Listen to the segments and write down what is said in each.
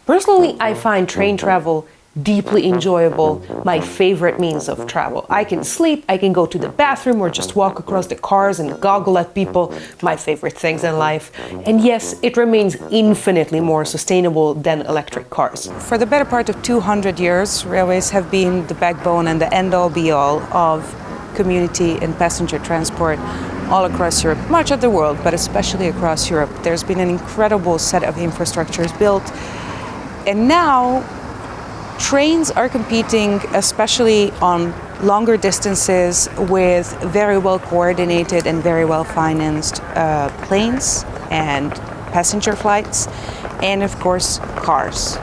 Personally, I find train travel deeply enjoyable, my favorite means of travel. I can sleep, I can go to the bathroom or just walk across the cars and goggle at people, my favorite things in life. And yes, it remains infinitely more sustainable than electric cars. For the better part of 200 years, railways have been the backbone and the end-all be-all of community and passenger transport all across Europe, much of the world, but especially across Europe. There's been an incredible set of infrastructures built. And now, trains are competing, especially on longer distances, with very well coordinated and very well financed planes and passenger flights, and of course, cars.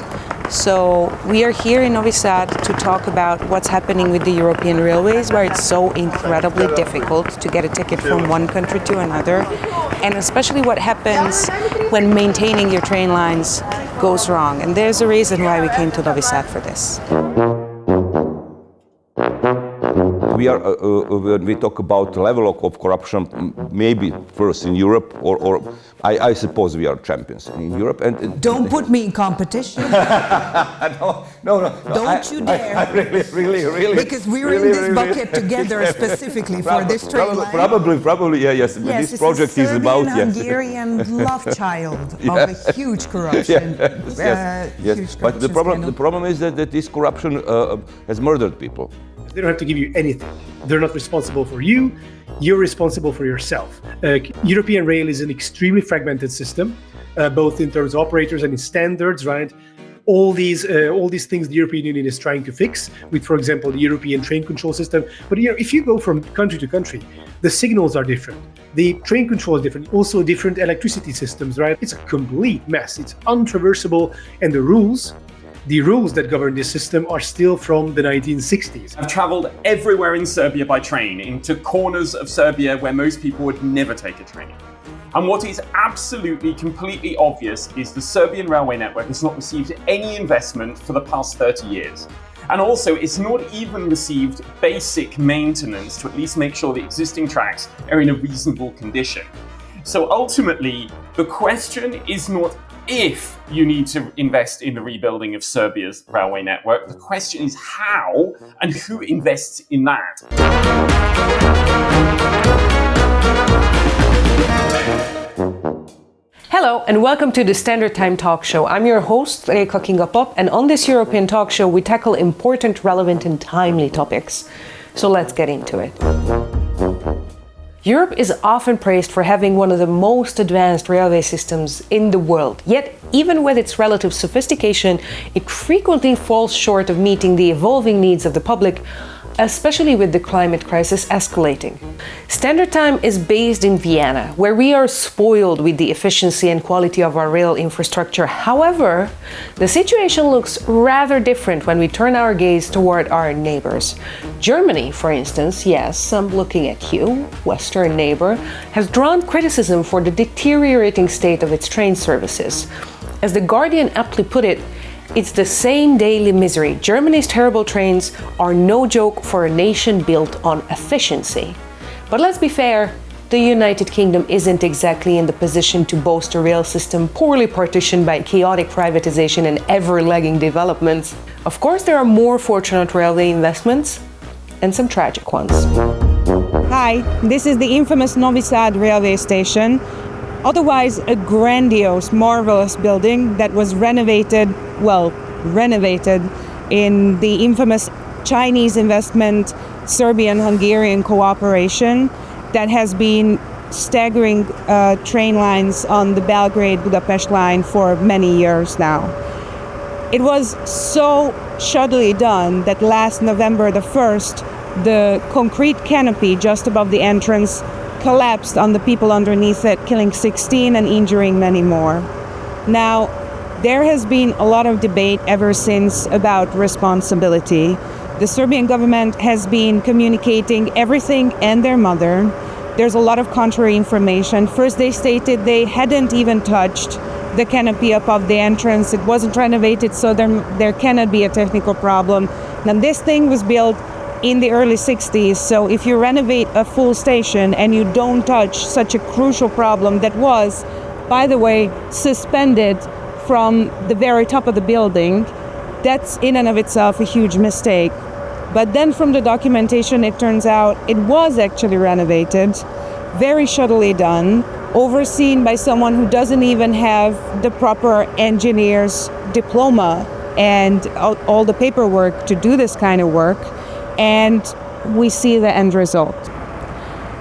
So we are here in Novi Sad to talk about what's happening with the European railways, where it's so incredibly difficult to get a ticket from one country to another, and especially what happens when maintaining your train lines goes wrong. And there's a reason why we came to Novi Sad for this. We are, when we talk about the level of corruption, maybe first in Europe, or I suppose we are champions in Europe. And don't put me in competition. No. Don't you dare. I really. Because we're in this bucket together specifically for this train line. Probably, yes. This project is about Hungarian love child of a huge corruption. Yes. But the problem is that this corruption has murdered people. They don't have to give you anything. They're not responsible for you. You're responsible for yourself. European rail is an extremely fragmented system, both in terms of operators and in standards, right? All these things the European Union is trying to fix with, for example, the European train control system. But if you go from country to country, the signals are different. The train control is different. Also different electricity systems, right? It's a complete mess. It's untraversable, and the rules that govern this system are still from the 1960s. I've traveled everywhere in Serbia by train, into corners of Serbia where most people would never take a train. And what is absolutely, completely obvious is the Serbian railway network has not received any investment for the past 30 years. And also, it's not even received basic maintenance to at least make sure the existing tracks are in a reasonable condition. So ultimately, the question is not if you need to invest in the rebuilding of Serbia's railway network. The question is how and who invests in that. Hello and welcome to the Standard Time Talk Show. I'm your host, Reka Kinga-Pop, and on this European talk show we tackle important, relevant and timely topics. So let's get into it. Europe is often praised for having one of the most advanced railway systems in the world. Yet, even with its relative sophistication, it frequently falls short of meeting the evolving needs of the public, especially with the climate crisis escalating. Standard Time is based in Vienna, where we are spoiled with the efficiency and quality of our rail infrastructure. However, the situation looks rather different when we turn our gaze toward our neighbors. Germany, for instance, yes, I'm looking at you, Western neighbor, has drawn criticism for the deteriorating state of its train services. As The Guardian aptly put it, it's the same daily misery. Germany's terrible trains are no joke for a nation built on efficiency. But let's be fair, the United Kingdom isn't exactly in the position to boast a rail system poorly partitioned by chaotic privatization and ever-lagging developments. Of course, there are more fortunate railway investments and some tragic ones. Hi, this is the infamous Novi Sad railway station. Otherwise a grandiose, marvelous building that was renovated in the infamous Chinese investment, Serbian-Hungarian cooperation that has been staggering train lines on the Belgrade-Budapest line for many years now. It was so shoddily done that last November the 1st, the concrete canopy just above the entrance collapsed on the people underneath it, killing 16 and injuring many more. Now, there has been a lot of debate ever since about responsibility. The Serbian government has been communicating everything and their mother. There's a lot of contrary information. First, they stated they hadn't even touched the canopy above the entrance. It wasn't renovated, so there cannot be a technical problem. Now, this thing was built in the early 60s, so if you renovate a full station and you don't touch such a crucial problem that was, by the way, suspended from the very top of the building. That's in and of itself a huge mistake. But then from the documentation, it turns out it was actually renovated, very shoddily done, overseen by someone who doesn't even have the proper engineer's diploma and all the paperwork to do this kind of work. And we see the end result.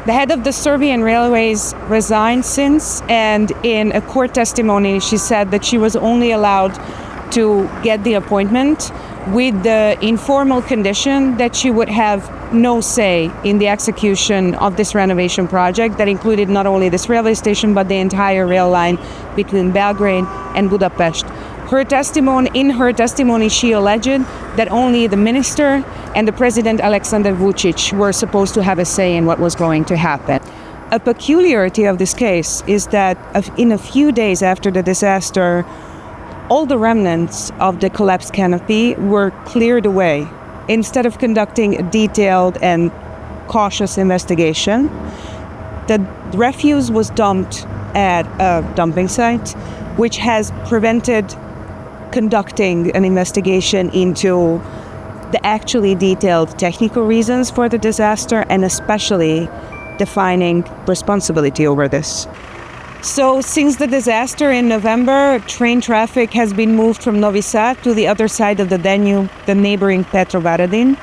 The head of the Serbian Railways resigned since, and in a court testimony, she said that she was only allowed to get the appointment with the informal condition that she would have no say in the execution of this renovation project that included not only this railway station but the entire rail line between Belgrade and Budapest. In her testimony, she alleged that only the minister and the president Aleksandar Vujović were supposed to have a say in what was going to happen. A peculiarity of this case is that in a few days after the disaster, all the remnants of the collapsed canopy were cleared away. Instead of conducting a detailed and cautious investigation, the refuse was dumped at a dumping site, which has prevented conducting an investigation into the actually detailed technical reasons for the disaster and especially defining responsibility over this. So since the disaster in November, train traffic has been moved from Novi Sad to the other side of the Danube, the neighboring Petrovaradin.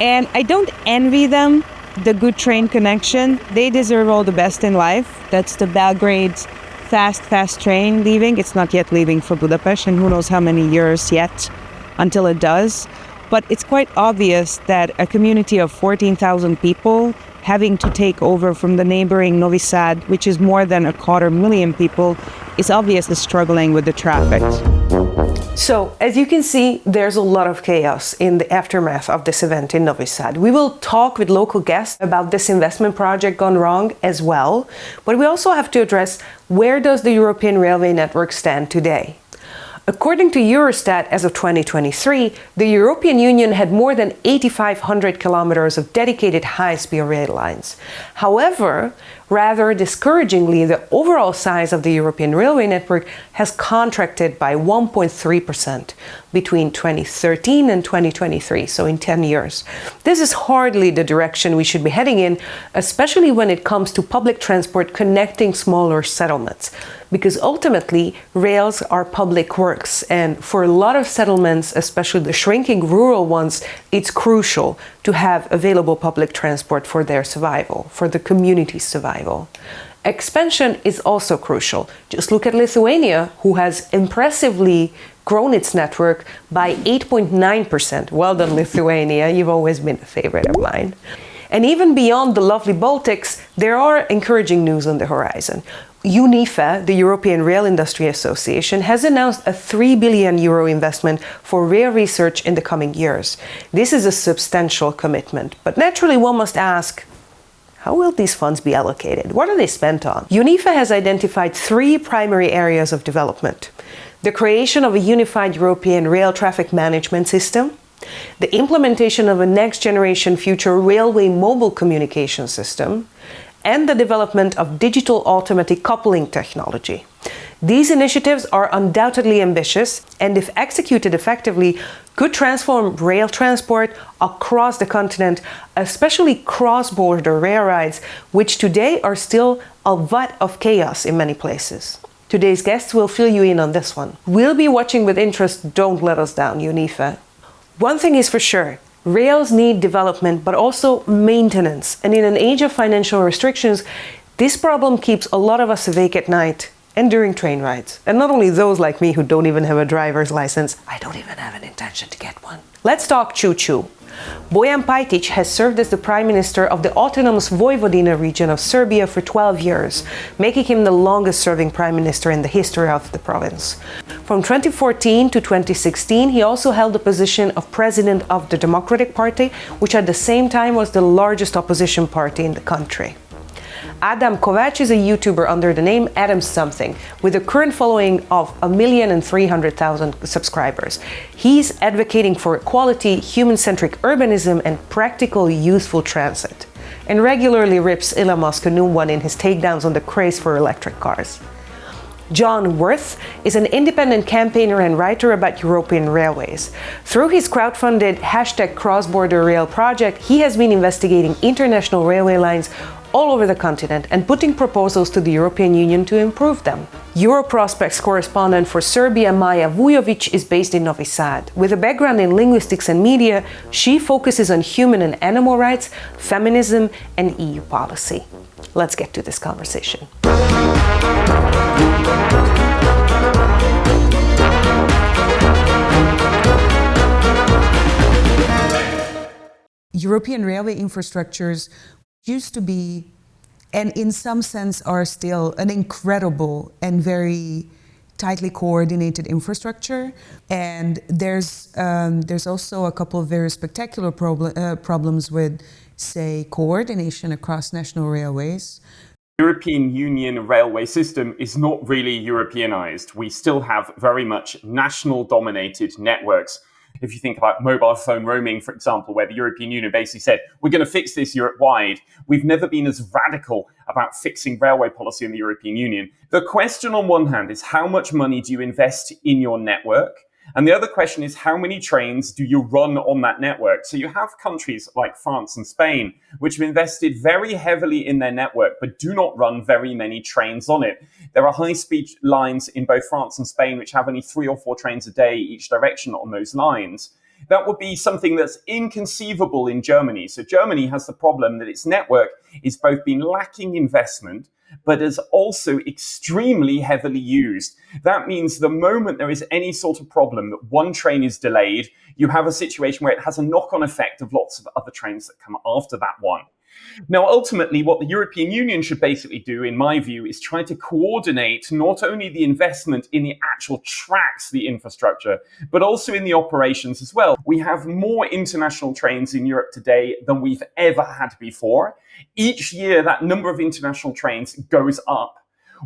And I don't envy them the good train connection. They deserve all the best in life. That's the Belgrade fast train leaving. It's not yet leaving for Budapest, and who knows how many years yet until it does. But it's quite obvious that a community of 14,000 people having to take over from the neighboring Novi Sad, which is more than 250,000 people, is obviously struggling with the traffic. So, as you can see, there's a lot of chaos in the aftermath of this event in Novi Sad. We will talk with local guests about this investment project gone wrong as well, but we also have to address where does the European railway network stand today? According to Eurostat, as of 2023, the European Union had more than 8,500 kilometers of dedicated high-speed rail lines. However, rather discouragingly, the overall size of the European railway network has contracted by 1.3% between 2013 and 2023, so in 10 years. This is hardly the direction we should be heading in, especially when it comes to public transport connecting smaller settlements. Because ultimately, rails are public works, and for a lot of settlements, especially the shrinking rural ones, it's crucial to have available public transport for their survival, for the community's survival. Expansion is also crucial. Just look at Lithuania, who has impressively grown its network by 8.9%. Well done, Lithuania, you've always been a favorite of mine. And even beyond the lovely Baltics, there are encouraging news on the horizon. UNIFA, the European Rail Industry Association, has announced a 3 billion euro investment for rail research in the coming years. This is a substantial commitment, but naturally one must ask, how will these funds be allocated? What are they spent on? UNIFA has identified 3 primary areas of development: the creation of a unified European rail traffic management system, the implementation of a next-generation future railway mobile communication system, and the development of digital automatic coupling technology. These initiatives are undoubtedly ambitious, and if executed effectively, could transform rail transport across the continent, especially cross-border rail rides, which today are still a vat of chaos in many places. Today's guests will fill you in on this one. We'll be watching with interest. Don't let us down, UNIFA. One thing is for sure, rails need development, but also maintenance. And in an age of financial restrictions, this problem keeps a lot of us awake at night and during train rides. And not only those like me who don't even have a driver's license, I don't even have an intention to get one. Let's talk choo-choo. Bojan Pajtić has served as the Prime Minister of the autonomous Vojvodina region of Serbia for 12 years, making him the longest-serving Prime Minister in the history of the province. From 2014 to 2016, he also held the position of President of the Democratic Party, which at the same time was the largest opposition party in the country. Adam Kovacs is a YouTuber under the name Adam Something, with a current following of 1,300,000 subscribers. He's advocating for equality, human-centric urbanism, and practical, useful transit, and regularly rips Elon Musk a new one in his takedowns on the craze for electric cars. John Worth is an independent campaigner and writer about European railways. Through his crowdfunded #CrossBorder Rail project, he has been investigating international railway lines all over the continent and putting proposals to the European Union to improve them. Europrospect's correspondent for Serbia, Maja Vujović, is based in Novi Sad. With a background in linguistics and media, she focuses on human and animal rights, feminism, and EU policy. Let's get to this conversation. European railway infrastructures used to be, and in some sense are still, an incredible and very tightly coordinated infrastructure. And there's also a couple of very spectacular problems with, say, coordination across national railways. The European Union railway system is not really Europeanized. We still have very much national-dominated networks. If you think about mobile phone roaming, for example, where the European Union basically said, we're going to fix this Europe-wide, we've never been as radical about fixing railway policy in the European Union. The question on one hand is how much money do you invest in your network? And the other question is how many trains do you run on that network? So you have countries like France and Spain, which have invested very heavily in their network, but do not run very many trains on it. There are high-speed lines in both France and Spain, which have only 3 or 4 trains a day each direction on those lines. That would be something that's inconceivable in Germany. So Germany has the problem that its network is both been lacking investment, but is also extremely heavily used. That means the moment there is any sort of problem that one train is delayed, you have a situation where it has a knock-on effect of lots of other trains that come after that one. Now, ultimately, what the European Union should basically do, in my view, is try to coordinate not only the investment in the actual tracks, the infrastructure, but also in the operations as well. We have more international trains in Europe today than we've ever had before. Each year, that number of international trains goes up.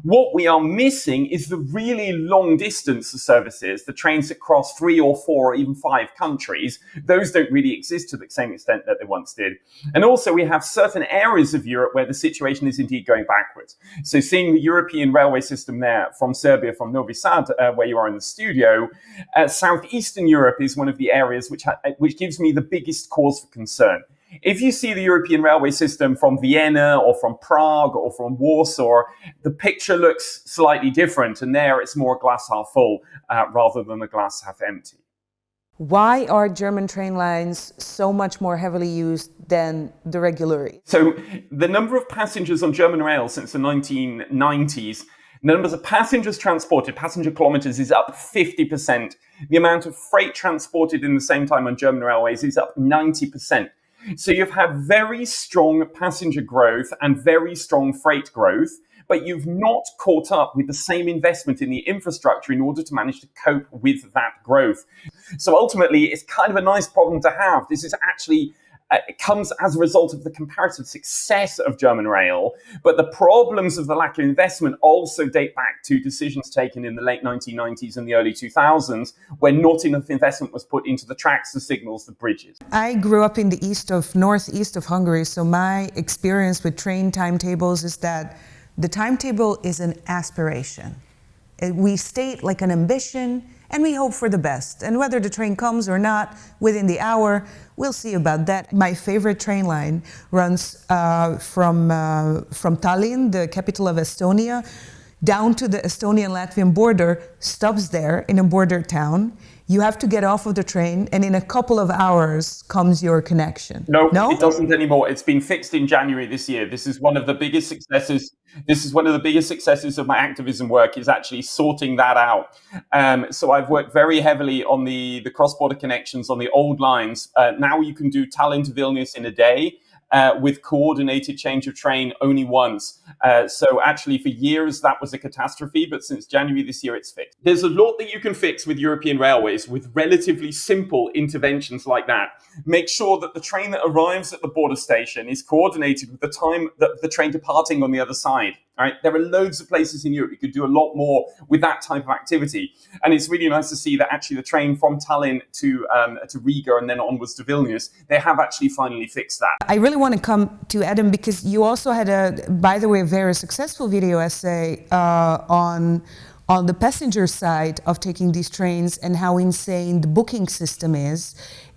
What we are missing is the really long distance services, the trains that cross 3 or 4 or even 5 countries. Those don't really exist to the same extent that they once did. And also we have certain areas of Europe where the situation is indeed going backwards. So seeing the European railway system there from Serbia, from Novi Sad, where you are in the studio, Southeastern Europe is one of the areas which gives me the biggest cause for concern. If you see the European railway system from Vienna or from Prague or from Warsaw, the picture looks slightly different. And there it's more glass half full rather than a glass half empty. Why are German train lines so much more heavily used than the regular? So the number of passengers on German rail since the 1990s, the numbers of passengers transported, passenger kilometers, is up 50%. The amount of freight transported in the same time on German railways is up 90%. So you've had very strong passenger growth and very strong freight growth, but you've not caught up with the same investment in the infrastructure in order to manage to cope with that growth. So ultimately, it's kind of a nice problem to have. This is actually it comes as a result of the comparative success of German rail, but the problems of the lack of investment also date back to decisions taken in the late 1990s and the early 2000s, where not enough investment was put into the tracks, the signals, the bridges. I grew up in the northeast of Hungary, so my experience with train timetables is that the timetable is an aspiration. We state like an ambition, and we hope for the best. And whether the train comes or not within the hour, we'll see about that. My favorite train line runs from Tallinn, the capital of Estonia, down to the Estonian-Latvian border, stops there in a border town. You have to get off of the train, and in a couple of hours comes your connection. No, it doesn't anymore. It's been fixed in January this year. This is one of the biggest successes. This is one of the biggest successes of my activism work, is actually sorting that out. So I've worked very heavily on the cross-border connections on the old lines. Now you can do Tallinn to Vilnius in a day. With coordinated change of train only once. So actually for years that was a catastrophe, but since January this year it's fixed. There's a lot that you can fix with European railways with relatively simple interventions like that. Make sure that the train that arrives at the border station is coordinated with the time that the train departing on the other side. Right? There are loads of places in Europe you could do a lot more with that type of activity. And it's really nice to see that actually the train from Tallinn to Riga and then onwards to Vilnius, they have actually finally fixed that. I really want to come to Adam because you also had by the way, a very successful video essay on on the passenger side of taking these trains and how insane the booking system is.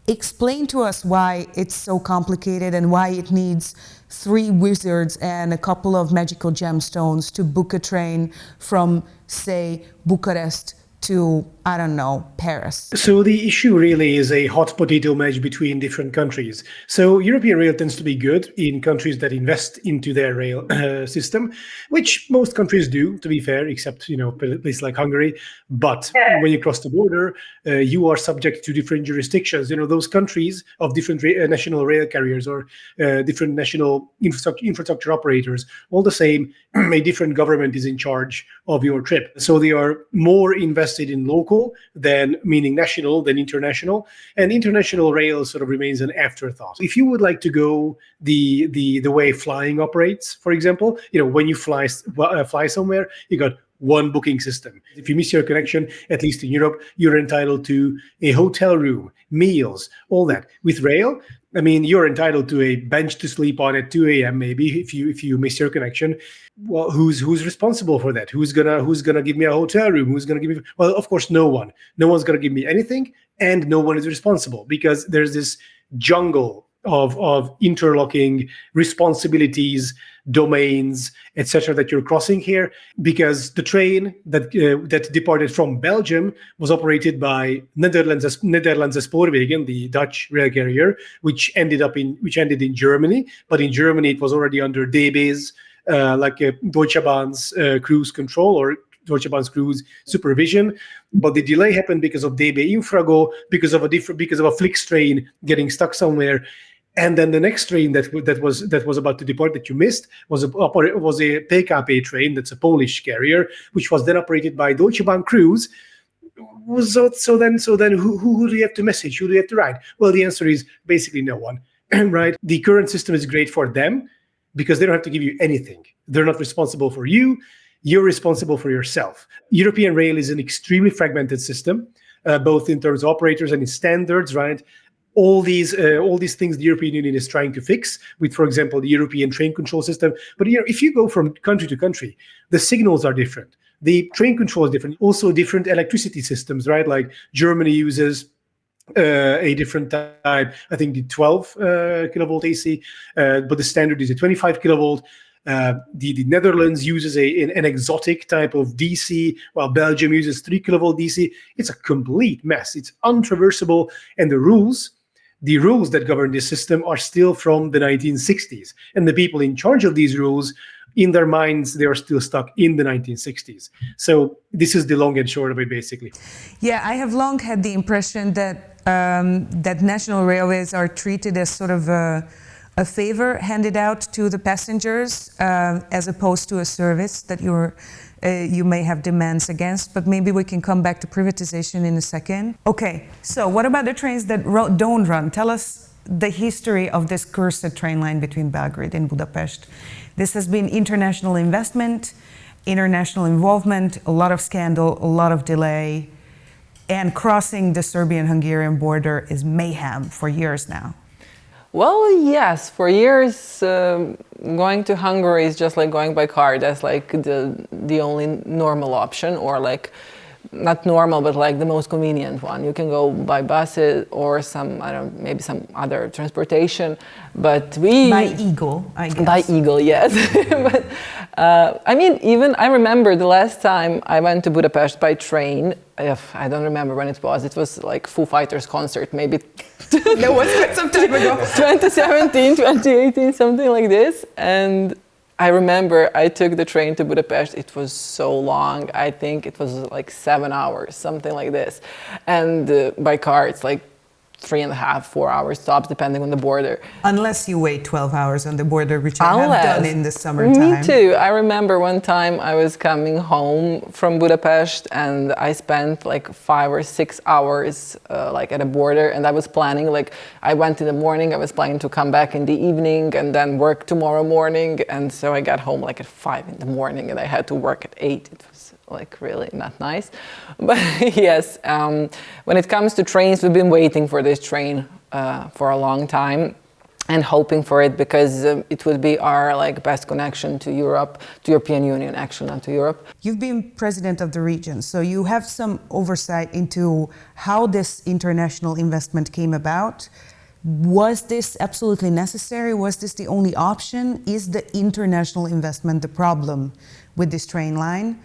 Explain to us why it's so complicated and why it needs 3 wizards and a couple of magical gemstones to book a train from, say, Bucharest to, I don't know, Paris. So the issue really is a hot potato match between different countries. So European rail tends to be good in countries that invest into their rail system, which most countries do, to be fair, except, places like Hungary. But when you cross the border, you are subject to different jurisdictions. Those countries of different national rail carriers or different national infrastructure operators, all the same, a different government is in charge of your trip. So they are more invested in local than, meaning national, than international. And international rail sort of remains an afterthought. If you would like to go the way flying operates, for example, when you fly somewhere, you got one booking system. If you miss your connection, at least in Europe, you're entitled to a hotel room, meals, all that. With rail, you're entitled to a bench to sleep on at 2 a.m. maybe if you miss your connection. Well, who's responsible for that? Who's gonna give me a hotel room? Who's gonna give me? Well, of course, no one. No one's gonna give me anything, and no one is responsible because there's this jungle of interlocking responsibilities, domains, etc., that you're crossing here, because the train that departed from Belgium was operated by Nederlandse Spoorwegen, the Dutch rail carrier, which ended in Germany. But in Germany, it was already under DB's, Deutsche Bahn's cruise control or Deutsche Bahn's cruise supervision. But the delay happened because of DB Infrago, because of a Flix train getting stuck somewhere. And then the next train that was about to depart that you missed was a PKP train, that's a Polish carrier, which was then operated by Deutsche Bahn Cruise. So then who do you have to message? Who do you have to write? Well, the answer is basically no one, right? The current system is great for them because they don't have to give you anything. They're not responsible for you. You're responsible for yourself. European rail is an extremely fragmented system, both in terms of operators and in standards, right? All these things the European Union is trying to fix with, for example, the European train control system. But if you go from country to country, the signals are different. The train control is different. Also different electricity systems, right? Like Germany uses a different type, I think the 12 kilovolt AC, but the standard is a 25 kilovolt. The Netherlands uses an exotic type of DC, while Belgium uses 3 kilovolt DC. It's a complete mess. It's untraversable, and the rules that govern this system are still from the 1960s. And the people in charge of these rules, in their minds, they are still stuck in the 1960s. So this is the long and short of it, basically. Yeah, I have long had the impression that that national railways are treated as sort of a favor handed out to the passengers as opposed to a service that you may have demands against, but maybe we can come back to privatization in a second. Okay, so what about the trains that don't run? Tell us the history of this cursed train line between Belgrade and Budapest. This has been international investment, international involvement, a lot of scandal, a lot of delay, and crossing the Serbian-Hungarian border is mayhem for years now. Well, yes, for years going to Hungary is just like going by car. That's like the only normal option, or like not normal, but like the most convenient one. You can go by buses or maybe some other transportation, but by Eagle, I guess. By Eagle, yes. But I remember the last time I went to Budapest by train. I don't remember when it was. It was like Foo Fighters concert, maybe. That was quite some time ago. 2017, 2018, something like this. And I remember I took the train to Budapest. It was so long. I think it was like 7 hours, something like this. And by car, it's like 3.5, 4 hours tops, depending on the border. Unless you wait 12 hours on the border, which I have done in the summertime. Me too. I remember one time I was coming home from Budapest and I spent like 5 or 6 hours at a border, and I was planning, I went in the morning, I was planning to come back in the evening and then work tomorrow morning, and so I got home at 5 in the morning and I had to work at 8. It was really not nice. But yes, when it comes to trains, we've been waiting for this train for a long time. and hoping for it, because it would be our like best connection to Europe, to European Union, actually, not to Europe. You've been president of the region, so you have some oversight into how this international investment came about. Was this absolutely necessary? Was this the only option? Is the international investment the problem with this train line?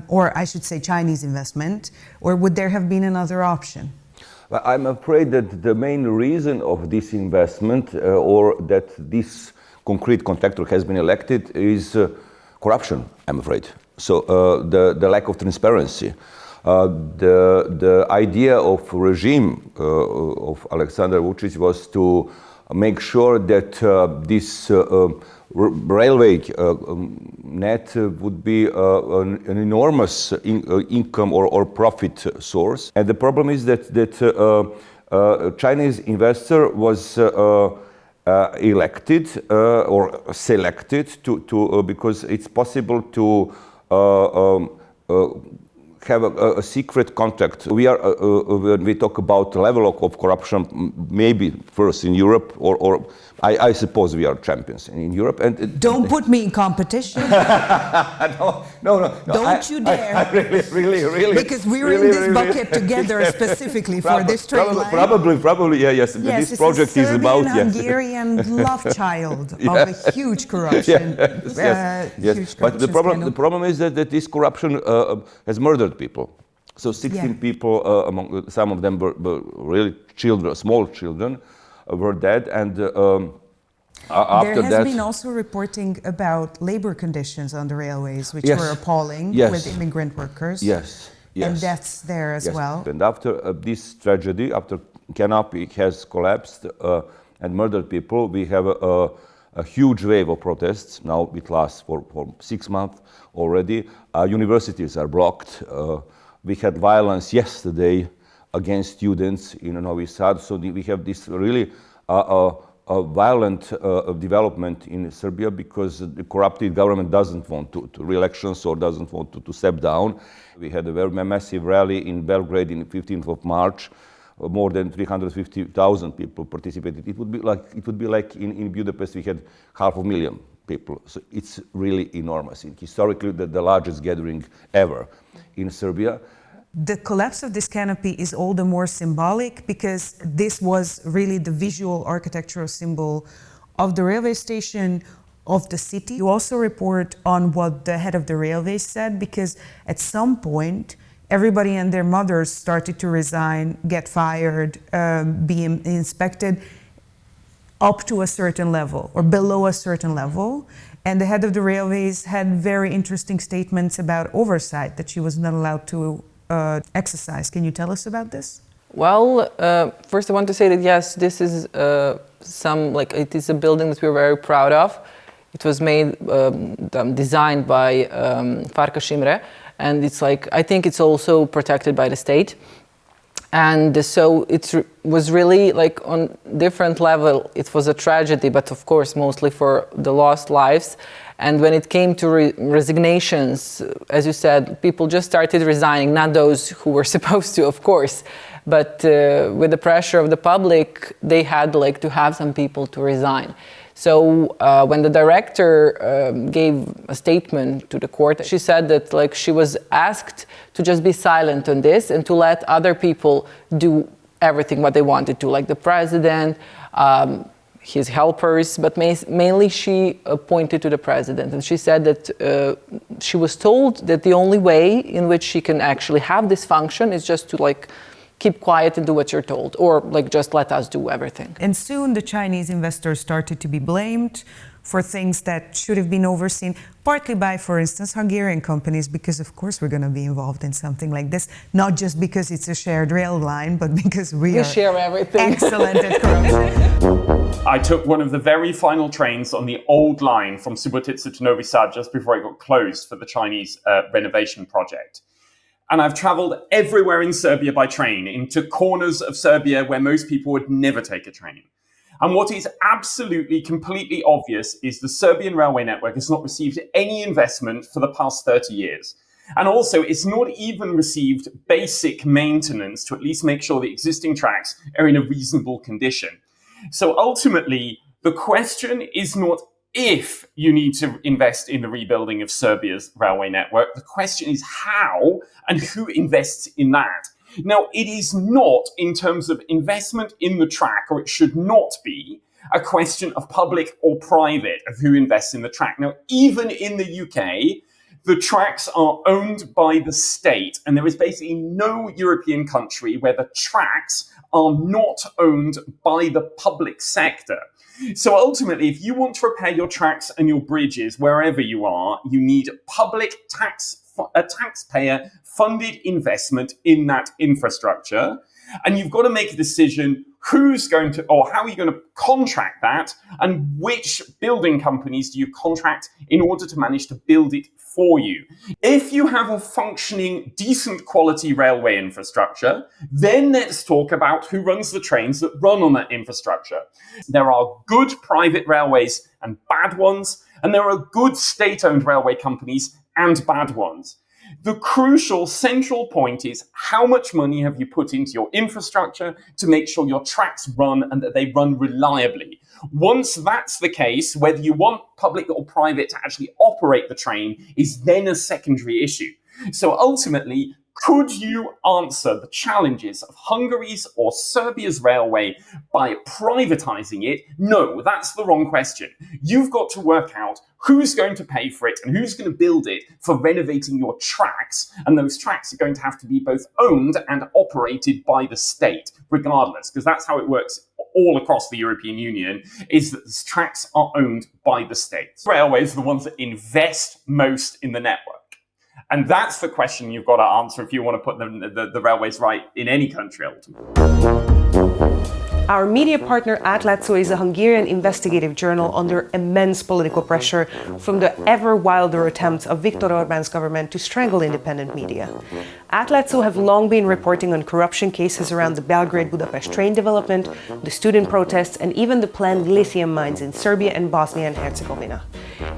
Or I should say Chinese investment, or would there have been another option? I'm afraid that the main reason of this investment or that this concrete contractor has been elected is corruption, I'm afraid. So the lack of transparency. The idea of regime of Alexander Vujović was to make sure that this railway net would be an enormous income or profit source. And the problem is that Chinese investor was elected or selected to because it's possible to have a secret contract. We are when we talk about the level of corruption, maybe first in Europe, or I suppose we are champions in Europe. And don't put me in competition. No. Don't you dare. I really. Because we're in this bucket together specifically for this train line. Probably, yeah, yes. Yes, this project is about Hungarian love child of a huge corruption. Yes. But the problem is that this corruption has murdered people. So 16 people, among some of them were really children, small children, were dead, and after there has been also reporting about labor conditions on the railways, which were appalling, with immigrant workers. Yes. And deaths there as well. And after this tragedy, after canopy has collapsed and murdered people, we have a huge wave of protests. Now it lasts for 6 months already. Universities are blocked. We had violence yesterday against students in Novi Sad. So we have this really violent development in Serbia because the corrupted government doesn't want to re-elections or doesn't want to step down. We had a very massive rally in Belgrade on 15th of March. More than 350,000 people participated. It would be like in Budapest we had 500,000 people. So it's really enormous. Historically, the largest gathering ever in Serbia. The collapse of this canopy is all the more symbolic because this was really the visual architectural symbol of the railway station, of the city. You also report on what the head of the railway said, because at some point everybody and their mothers started to resign, get fired, be inspected up to a certain level or below a certain level. And the head of the railways had very interesting statements about oversight that she was not allowed to exercise. Can you tell us about this? Well, first I want to say that yes, this is it is a building that we're very proud of. It was made, designed by Farkas Imre, and it's I think it's also protected by the state. And so it was really on different level. It was a tragedy, but of course mostly for the lost lives. And when it came to resignations, as you said, people just started resigning, not those who were supposed to, of course. But with the pressure of the public, they had to have some people to resign. So when the director gave a statement to the court, she said that she was asked to just be silent on this and to let other people do everything what they wanted to, like the president, his helpers, but mainly she pointed to the president. And she said that she was told that the only way in which she can actually have this function is just to keep quiet and do what you're told, or just let us do everything. And soon the Chinese investors started to be blamed for things that should have been overseen, partly by, for instance, Hungarian companies, because of course we're going to be involved in something like this, not just because it's a shared rail line, but because we share everything. Excellent at corruption. I took one of the very final trains on the old line from Subotica to Novi Sad just before it got closed for the Chinese renovation project. And I've traveled everywhere in Serbia by train, into corners of Serbia where most people would never take a train. And what is absolutely, completely obvious is the Serbian railway network has not received any investment for the past 30 years. And also, it's not even received basic maintenance to at least make sure the existing tracks are in a reasonable condition. So ultimately, the question is not if you need to invest in the rebuilding of Serbia's railway network. The question is how and who invests in that. Now, it is not, in terms of investment in the track, or it should not be, a question of public or private, of who invests in the track. Now, even in the UK, the tracks are owned by the state, and there is basically no European country where the tracks are not owned by the public sector. So ultimately, if you want to repair your tracks and your bridges wherever you are, you need a taxpayer funded investment in that infrastructure. And you've got to make a decision who's going to, or how are you going to contract that, and which building companies do you contract in order to manage to build it for you. If you have a functioning, decent quality railway infrastructure, then let's talk about who runs the trains that run on that infrastructure. There are good private railways and bad ones, and there are good state-owned railway companies and bad ones. The crucial central point is how much money have you put into your infrastructure to make sure your tracks run and that they run reliably. Once that's the case, whether you want public or private to actually operate the train is then a secondary issue. So ultimately, could you answer the challenges of Hungary's or Serbia's railway by privatizing it? No, that's the wrong question. You've got to work out who's going to pay for it and who's going to build it for renovating your tracks. And those tracks are going to have to be both owned and operated by the state, regardless, because that's how it works all across the European Union, is that the tracks are owned by the state. Railways are the ones that invest most in the network. And that's the question you've got to answer if you want to put the railways right in any country, ultimately. Our media partner Átlátszó is a Hungarian investigative journal under immense political pressure from the ever wilder attempts of Viktor Orbán's government to strangle independent media. Átlátszó have long been reporting on corruption cases around the Belgrade-Budapest train development, the student protests, and even the planned lithium mines in Serbia and Bosnia and Herzegovina.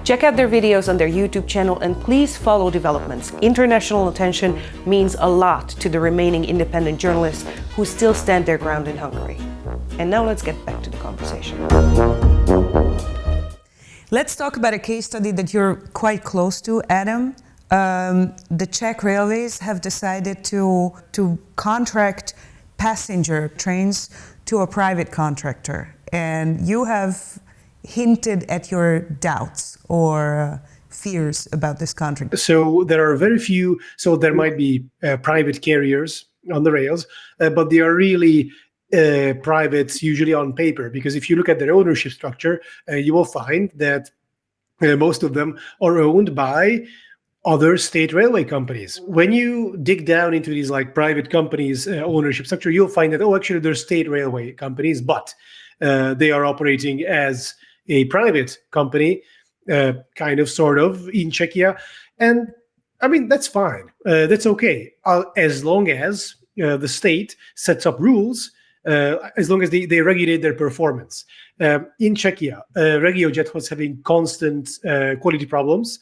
Check out their videos on their YouTube channel and please follow developments. International attention means a lot to the remaining independent journalists who still stand their ground in Hungary. And now let's get back to the conversation. Let's talk about a case study that you're quite close to, Adam. The Czech railways have decided to contract passenger trains to a private contractor. And you have hinted at your doubts or fears about this contract. So there are very few, so there might be private carriers on the rails, but they are really private, usually on paper, because if you look at their ownership structure, you will find that most of them are owned by other state railway companies. When you dig down into these like private companies' ownership structure, you'll find that, oh, actually they're state railway companies, but they are operating as a private company, kind of, sort of, in Czechia. And I mean, that's fine. That's okay. As long as the state sets up rules, as long as they regulate their performance. In Czechia, RegioJet was having constant quality problems.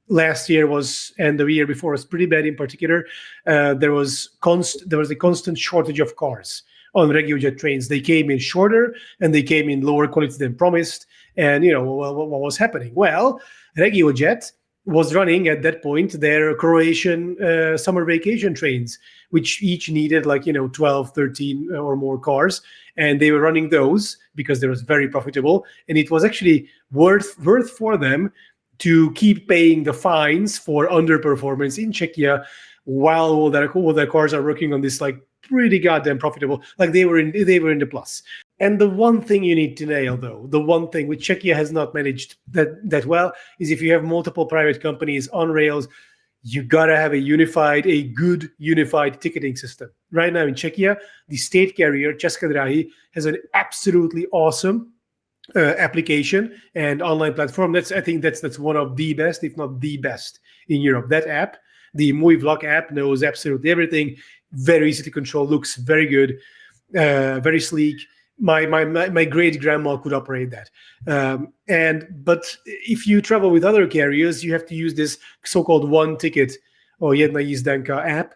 Last year was, and the year before was pretty bad in particular. There was a constant shortage of cars on RegioJet trains. They came in shorter and they came in lower quality than promised. And what was happening? Well, RegioJet was running at that point their Croatian summer vacation trains, which each needed 12, 13 or more cars. And they were running those because they was very profitable. And it was actually worth for them to keep paying the fines for underperformance in Czechia while all their cars are working on this pretty goddamn profitable. They were in the plus. And the one thing you need to nail, though, the one thing which Czechia has not managed that well, is if you have multiple private companies on rails, you gotta have a good unified ticketing system. Right now in Czechia, the state carrier České dráhy has an absolutely awesome application and online platform. I think that's one of the best, if not the best, in Europe. That app, the Můj Vlak app, knows absolutely everything. Very easy to control, looks very good, very sleek. My great grandma could operate that. But if you travel with other carriers, you have to use this so-called one ticket or Jedna jízdenka app,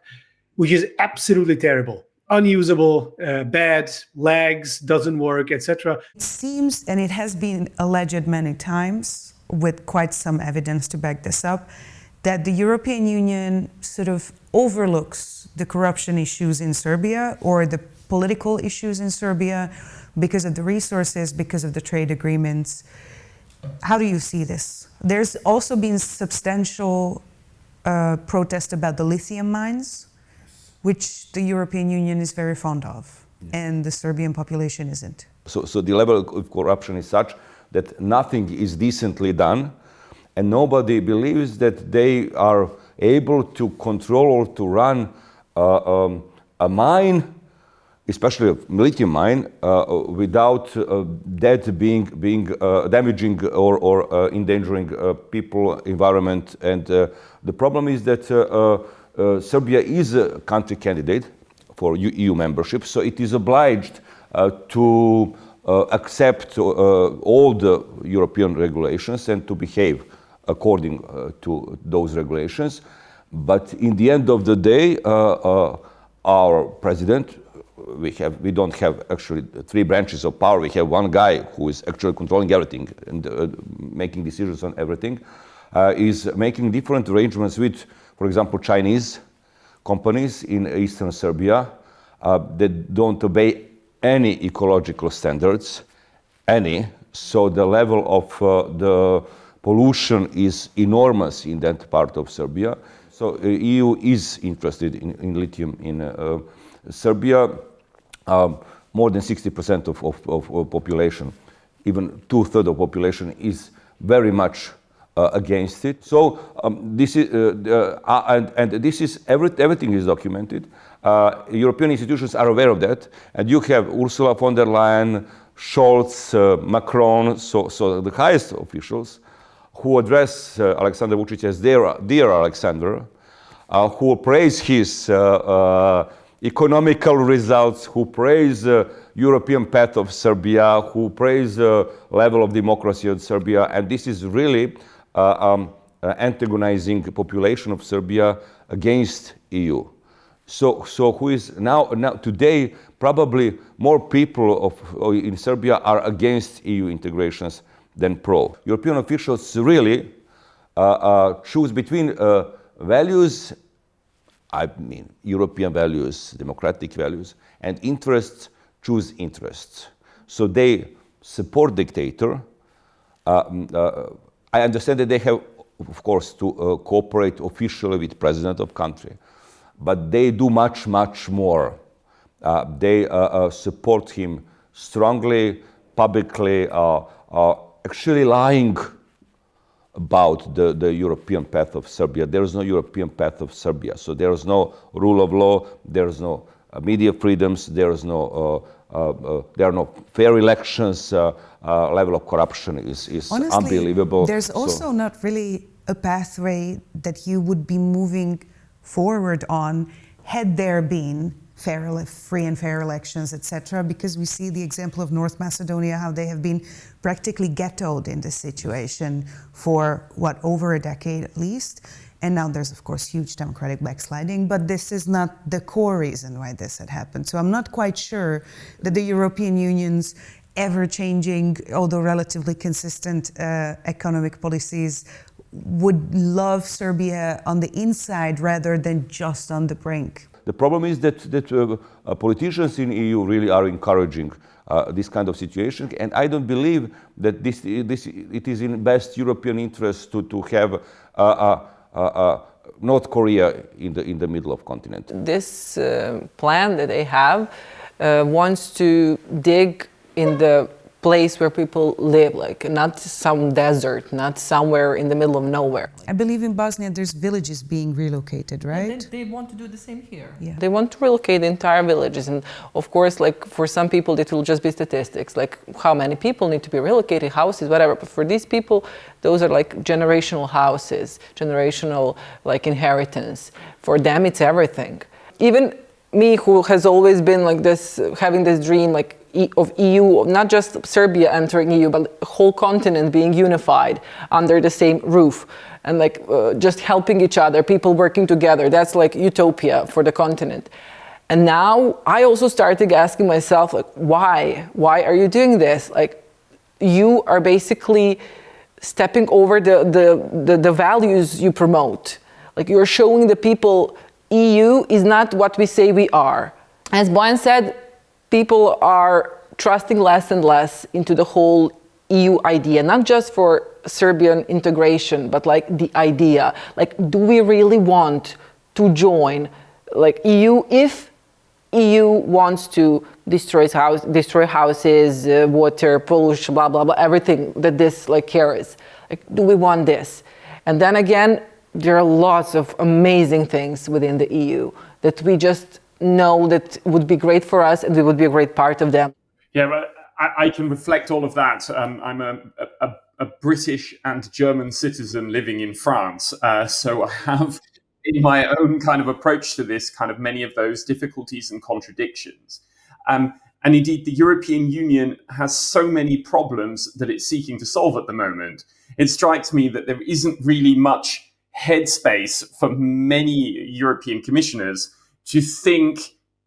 which is absolutely terrible. unusable, bad, lags, doesn't work, etc. It seems, and it has been alleged many times, with quite some evidence to back this up, that the European Union sort of overlooks the corruption issues in Serbia or the political issues in Serbia because of the resources, because of the trade agreements. How do you see this? There's also been substantial protest about the lithium mines, which the European Union is very fond of, and the Serbian population isn't. So the level of corruption is such that nothing is decently done, and nobody believes that they are able to control or to run a mine, especially a lithium mine, without that being damaging or endangering people, environment. And the problem is that Serbia is a country candidate for EU membership, so it is obliged to accept all the European regulations and to behave according to those regulations. But in the end of the day, our president, we don't have actually three branches of power. We have one guy who is actually controlling everything and making decisions on everything, is making different arrangements with, for example, Chinese companies in eastern Serbia that don't obey any ecological standards, so the level of the pollution is enormous in that part of Serbia. So EU is interested in lithium in Serbia. More than 60% of population, even 2/3 of population, is very much against it. So this is and this is everything is documented. European institutions are aware of that, and you have Ursula von der Leyen, Scholz, Macron, so the highest officials who address Alexander Vučić as dear Alexander, who praise his economical results, who praise European path of Serbia, who praise the level of democracy of Serbia, and this is really antagonizing the population of Serbia against EU. So who is now today probably more people in Serbia are against EU integrations than pro. European officials really choose between values, I mean European values, democratic values, and interests, choose interests. So they support dictator. I understand that they have, of course, to cooperate officially with president of country, but they do much more. They support him strongly, publicly, actually lying about the European path of Serbia. There is no European path of Serbia. So there is no rule of law, there is no media freedoms, there are no fair elections, level of corruption is honestly, unbelievable. There's also not really a pathway that you would be moving forward on had there been free and fair elections, etc., because we see the example of North Macedonia, how they have been practically ghettoed in this situation for, over a decade at least. And now there's, of course, huge democratic backsliding, but this is not the core reason why this had happened. So I'm not quite sure that the European Union's ever-changing, although relatively consistent economic policies would love Serbia on the inside rather than just on the brink. The problem is that politicians in EU really are encouraging this kind of situation, and I don't believe that it is in best European interest to have North Korea in the middle of continent. This plan that they have wants to dig in the place where people live, like not some desert, not somewhere in the middle of nowhere. I believe in Bosnia there's villages being relocated, right? And they want to do the same here. Yeah. They want to relocate entire villages, and of course, like for some people it will just be statistics, like how many people need to be relocated, houses, whatever. But for these people, those are like generational houses, generational like inheritance. For them, it's everything. Even me, who has always been like this, having this dream, like of EU, not just Serbia entering EU, but the whole continent being unified under the same roof, and like just helping each other, people working together. That's like utopia for the continent. And now I also started asking myself, like, why? Why are you doing this? Like, you are basically stepping over the values you promote. Like, you're showing the people EU is not what we say we are. As Bojan said, people are trusting less and less into the whole EU idea, not just for Serbian integration, but like the idea. Like, do we really want to join like EU if EU wants to destroy houses, water, pollution, blah, blah, blah, everything that this like carries. Like, do we want this? And then again, there are lots of amazing things within the EU that we just know that would be great for us and we would be a great part of them. Yeah, but I can reflect all of that. I'm a British and German citizen living in France, so I have in my own kind of approach to this kind of many of those difficulties and contradictions. And indeed, the European Union has so many problems that it's seeking to solve at the moment. It strikes me that there isn't really much headspace for many European commissioners to think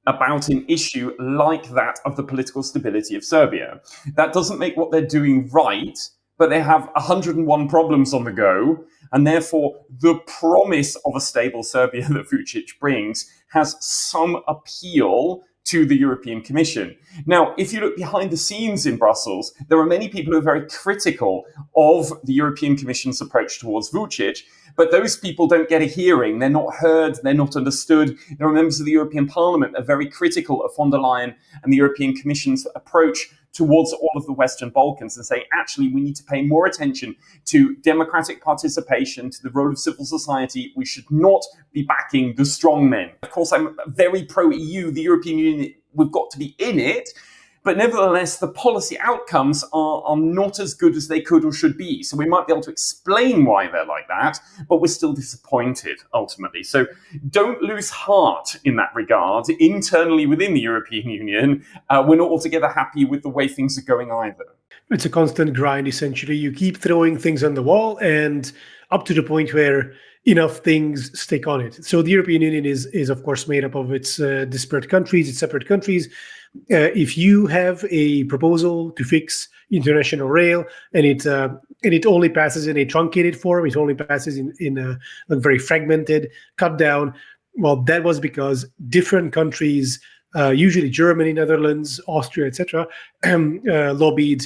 about an issue like that of the political stability of Serbia. That doesn't make what they're doing right, but they have 101 problems on the go, and therefore the promise of a stable Serbia that Vujović brings has some appeal to the European Commission. Now, if you look behind the scenes in Brussels, there are many people who are very critical of the European Commission's approach towards Vujović, but those people don't get a hearing. They're not heard. They're not understood. There are members of the European Parliament that are very critical of von der Leyen and the European Commission's approach towards all of the Western Balkans and say, actually, we need to pay more attention to democratic participation, to the role of civil society. We should not be backing the strong men. Of course, I'm very pro-EU. The European Union, we've got to be in it. But nevertheless, the policy outcomes are not as good as they could or should be. So we might be able to explain why they're like that, but we're still disappointed ultimately. So don't lose heart in that regard. Internally within the European Union, we're not altogether happy with the way things are going either. It's a constant grind, essentially. You keep throwing things on the wall and up to the point where enough things stick on it. So the European Union is of course, made up of its disparate countries, its separate countries. If you have a proposal to fix international rail and it only passes in a truncated form, it only passes in a very fragmented, cut down, well, that was because different countries, usually Germany, Netherlands, Austria, etc., lobbied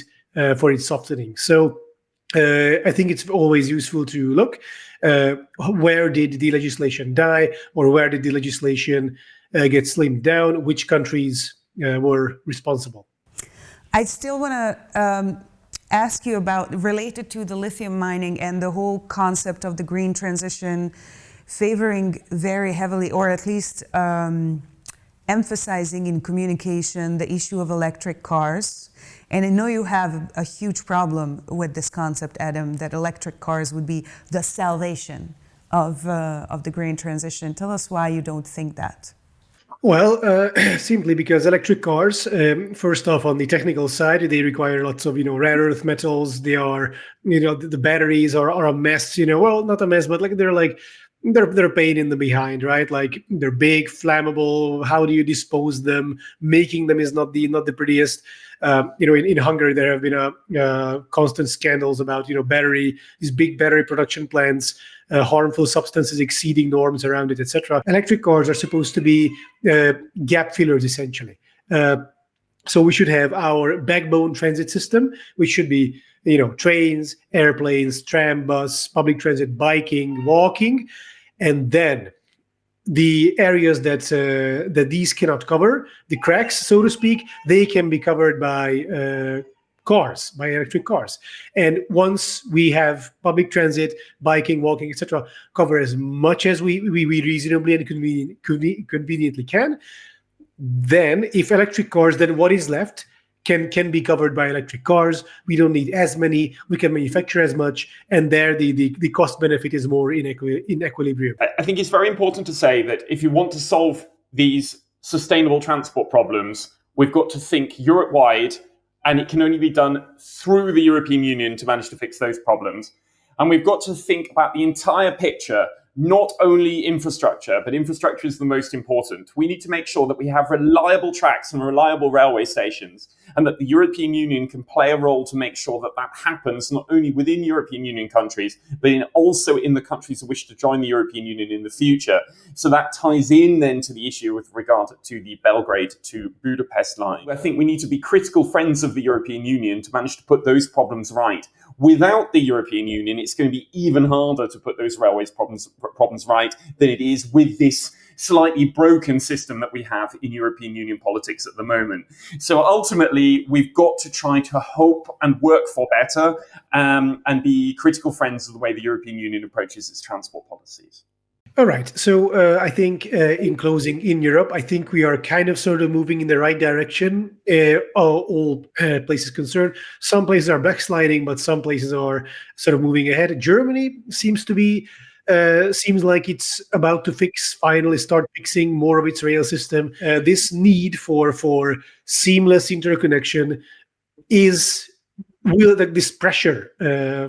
for its softening. So I think it's always useful to look where did the legislation die, or where did the legislation get slimmed down, which countries were responsible. I still want to ask you about, related to the lithium mining and the whole concept of the green transition favoring very heavily, or at least emphasizing in communication, the issue of electric cars. And I know you have a huge problem with this concept, Adam, that electric cars would be the salvation of the green transition. Tell us why you don't think that. Well, simply because electric cars, first off, on the technical side, they require lots of, rare earth metals. They are, the batteries are a mess, well, not a mess, but they're a pain in the behind, right? Like, they're big, flammable. How do you dispose them? Making them is not the prettiest. In Hungary, there have been constant scandals about, these big battery production plants, harmful substances exceeding norms around it, etc. Electric cars are supposed to be gap fillers, essentially. So we should have our backbone transit system, which should be, trains, airplanes, tram, bus, public transit, biking, walking, and then the areas that these cannot cover, the cracks, so to speak, they can be covered by by electric cars. And once we have public transit, biking, walking, etc., cover as much as we reasonably and conveniently can, then if electric cars, then what is left can be covered by electric cars. We don't need as many, we can manufacture as much, and there the cost benefit is more in equilibrium. I think it's very important to say that if you want to solve these sustainable transport problems, we've got to think Europe-wide, and it can only be done through the European Union to manage to fix those problems. And we've got to think about the entire picture, not only infrastructure, but infrastructure is the most important. We need to make sure that we have reliable tracks and reliable railway stations, and that the European Union can play a role to make sure that that happens not only within European Union countries, but also in the countries who wish to join the European Union in the future. So that ties in then to the issue with regard to the Belgrade to Budapest line. I think we need to be critical friends of the European Union to manage to put those problems right. Without the European Union, it's going to be even harder to put those railways problems right than it is with this slightly broken system that we have in European Union politics at the moment. So ultimately, we've got to try to hope and work for better and be critical friends of the way the European Union approaches its transport policies. All right. So I think in closing, in Europe, I think we are kind of sort of moving in the right direction, all places concerned. Some places are backsliding, but some places are sort of moving ahead. Germany seems like it's about to finally start fixing more of its rail system. This need for seamless interconnection this pressure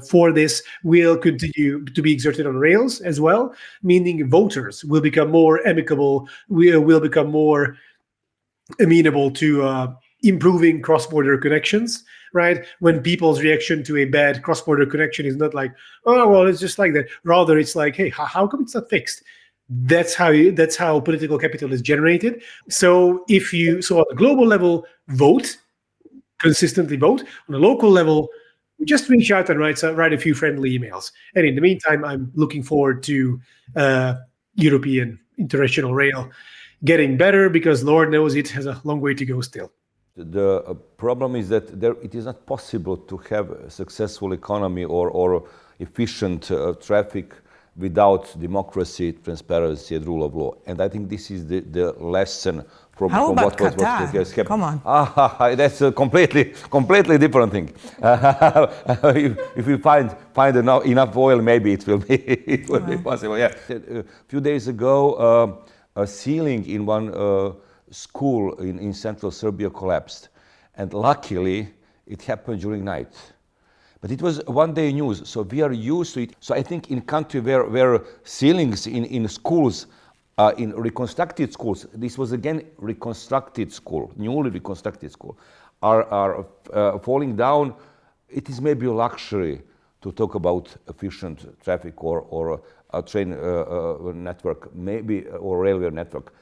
for this will continue to be exerted on rails as well, meaning voters will become more amicable, will become more amenable to improving cross-border connections, right? When people's reaction to a bad cross-border connection is not like, oh, well, it's just like that. Rather, it's like, hey, how come it's not fixed? That's how political capital is generated. So on a global level, consistently vote. On a local level, just reach out and write a few friendly emails. And in the meantime, I'm looking forward to European international rail getting better, because Lord knows it has a long way to go still. The problem is that it is not possible to have a successful economy or efficient traffic without democracy, transparency, and rule of law. And I think this is the lesson from what has happened. Come on. That's a completely different thing. If we find enough oil, maybe it will be possible. Yeah. A few days ago, a ceiling in one school in central Serbia collapsed, and luckily it happened during night. But it was one-day news, so we are used to it. So I think in country where ceilings in schools, in reconstructed schools, this was again reconstructed school, newly reconstructed school, are falling down. It is maybe a luxury to talk about efficient traffic or a train network, maybe or railway network.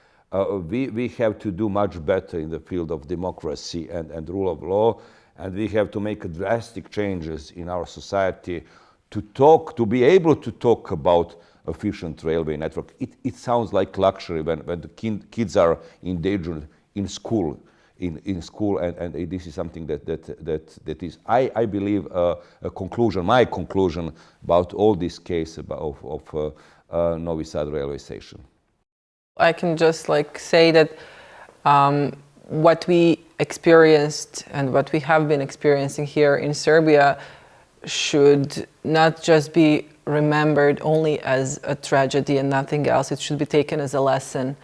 We have to do much better in the field of democracy and rule of law. And we have to make drastic changes in our society to be able to talk about efficient railway network. It sounds like luxury when the kids are endangered in school, and this is something that is, I believe, my conclusion about all this case of Novi Sad railway station. I can just say that what we experienced and what we have been experiencing here in Serbia should not just be remembered only as a tragedy and nothing else. It should be taken as a lesson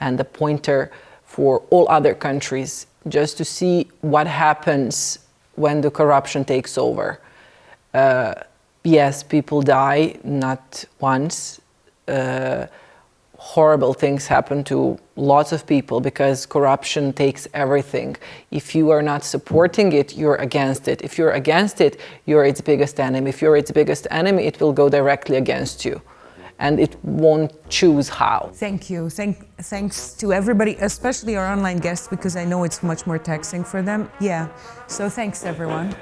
and a pointer for all other countries, just to see what happens when the corruption takes over. Yes, people die, not once. Horrible things happen to lots of people because corruption takes everything. If you are not supporting it, you're against it. If you're against it, you're its biggest enemy. If you're its biggest enemy, it will go directly against you. And it won't choose how. Thank you. Thanks to everybody, especially our online guests, because I know it's much more taxing for them. Yeah, so thanks everyone.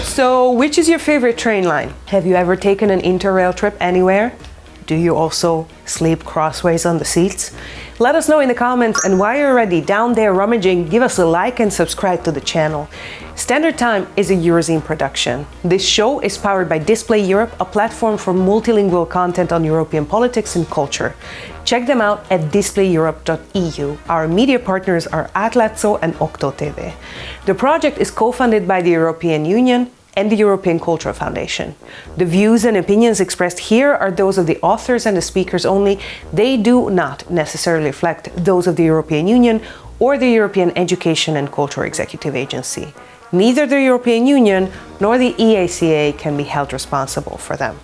So, which is your favorite train line? Have you ever taken an interrail trip anywhere? Do you also sleep crossways on the seats? Let us know in the comments, and while you're already down there rummaging, give us a like and subscribe to the channel. Standard Time is a Eurozine production. This show is powered by Display Europe, a platform for multilingual content on European politics and culture. Check them out at displayeurope.eu. Our media partners are Atlazzo and Okto TV. The project is co-funded by the European Union and the European Cultural Foundation. The views and opinions expressed here are those of the authors and the speakers only. They do not necessarily reflect those of the European Union or the European Education and Culture Executive Agency. Neither the European Union nor the EACA can be held responsible for them.